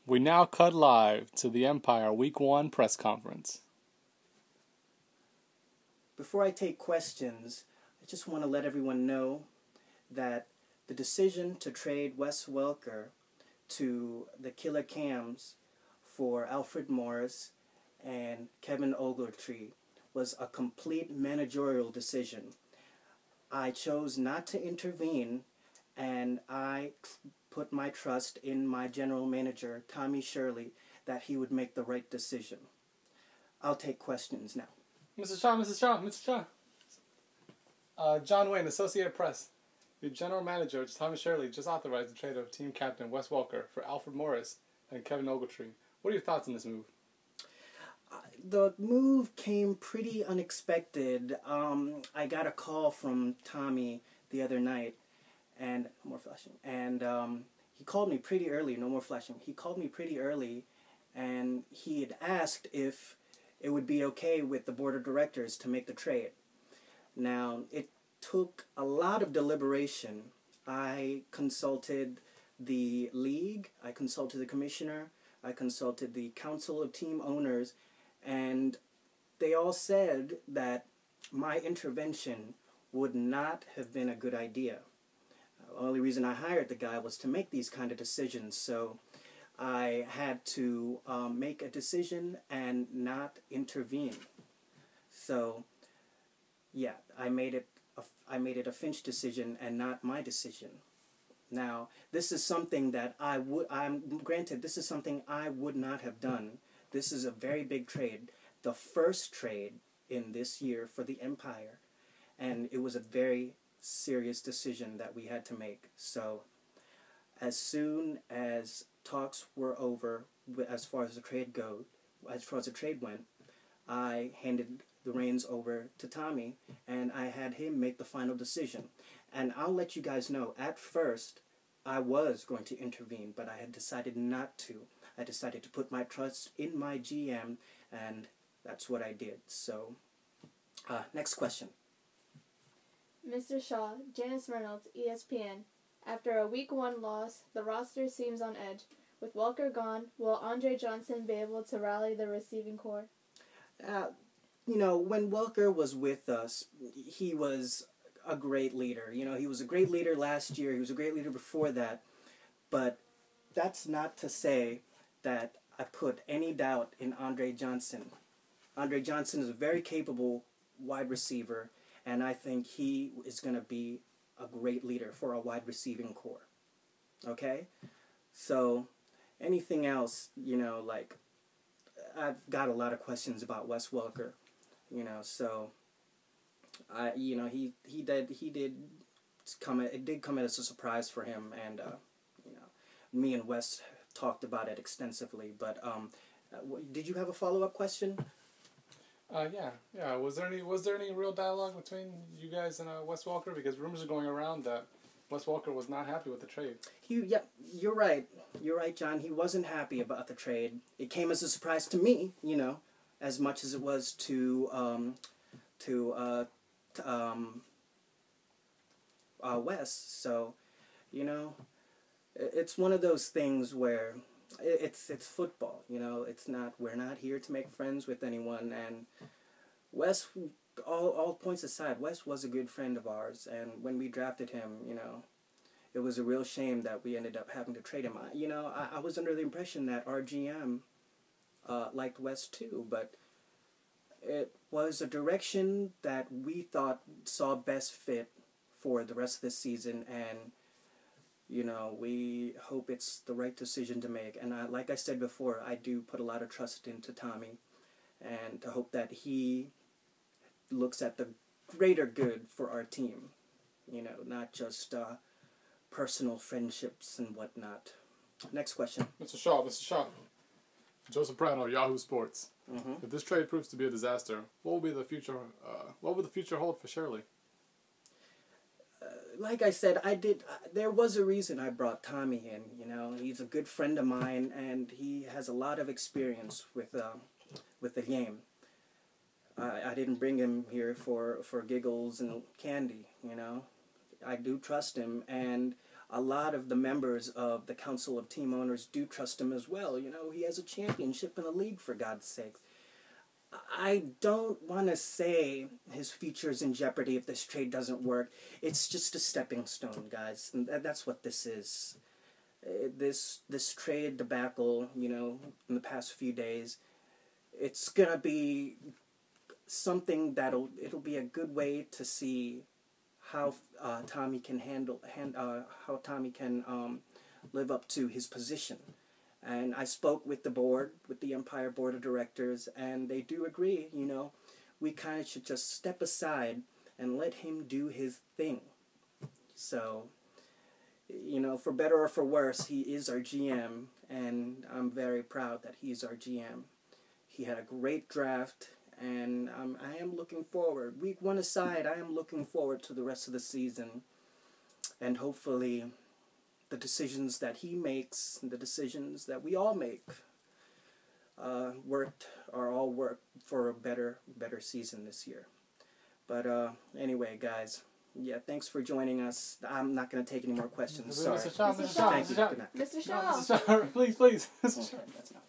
We now cut live to the Empire Week 1 press conference. Before I take questions, I just want to let everyone know that the decision to trade Wes Welker to the Killer Cams for Alfred Morris and Kevin Ogletree was a complete managerial decision. I chose not to intervene, and I put my trust in my general manager, Tommy Shirley, that he would make the right decision. I'll take questions now. Mr. Shah. John Wayne, Associated Press. The general manager, Tommy Shirley, just authorized the trade of team captain Wes Welker for Alfred Morris and Kevin Ogletree. What are your thoughts on this move? The move came pretty unexpected. I got a call from Tommy the other night, and no more flashing. And he called me pretty early. No more flashing. He called me pretty early, and he had asked if it would be okay with the board of directors to make the trade. Now, it took a lot of deliberation. I consulted the league, I consulted the commissioner, I consulted the council of team owners, and they all said that my intervention would not have been a good idea. The only reason I hired the guy was to make these kind of decisions, so I had to make a decision and not intervene. So, yeah, I made it a Finch decision and not my decision. Now, this is something that this is something I would not have done. This is a very big trade, the first trade in this year for the Empire, and it was a very serious decision that we had to make. So, as soon as talks were over, as far as the trade went, I handed the reins over to Tommy, and I had him make the final decision. And I'll let you guys know, at first, I was going to intervene, but I had decided not to. I decided to put my trust in my GM, and that's what I did. So, next question. Mr. Shah, Janice Reynolds, ESPN. After a Week 1 loss, the roster seems on edge. With Welker gone, will Andre Johnson be able to rally the receiving corps? When Welker was with us, he was a great leader. He was a great leader last year. He was a great leader before that. But that's not to say that I put any doubt in Andre Johnson. Andre Johnson is a very capable wide receiver, and I think he is going to be a great leader for a wide receiving corps. Okay? So, anything else, I've got a lot of questions about Wes Welker, so it did come as a surprise for him, and me and Wes talked about it extensively. But did you have a follow-up question? Yeah. Was there any real dialogue between you guys and Wes Welker? Because rumors are going around that Wes Welker was not happy with the trade. You're right. You're right, John. He wasn't happy about the trade. It came as a surprise to me, as much as it was to Wes. So, it's one of those things where it's football. We're not here to make friends with anyone. And Wes, all points aside, Wes was a good friend of ours. And when we drafted him, it was a real shame that we ended up having to trade him. I was under the impression that our GM liked Wes too, but it was a direction that we thought saw best fit for the rest of this season, and we hope it's the right decision to make. And like I said before, I do put a lot of trust into Tommy, and to hope that he looks at the greater good for our team, not just personal friendships and whatnot. Next question. Mr. Shaw. Joseph Prano, Yahoo Sports. Mm-hmm. If this trade proves to be a disaster, what will the future hold for Shirley? Like I said, there was a reason I brought Tommy in. He's a good friend of mine, and he has a lot of experience with the game. I didn't bring him here for giggles and candy. I do trust him, and a lot of the members of the Council of Team Owners do trust him as well. You know, he has a championship in the league, for God's sakes. I don't want to say his future is in jeopardy if this trade doesn't work. It's just a stepping stone, guys. And that's what this is. This trade debacle, you know, in the past few days, it's going to be something it'll be a good way to see how Tommy can how Tommy can live up to his position. And I spoke with the board, with the Empire Board of Directors, and they do agree, you know, we kind of should just step aside and let him do his thing. So, you know, for better or for worse, he is our GM, and I'm very proud that he's our GM. He had a great draft, and I am looking forward. Week 1 aside, I am looking forward to the rest of the season, and hopefully the decisions that he makes, and the decisions that we all make, all work for a better season this year. But anyway, guys, yeah, thanks for joining us. I'm not going to take any more questions. Sorry. Mr. Shah, Mr. Shah. Mr. Shah. Mr. Shaw. Mr. Shah, please. Okay, that's not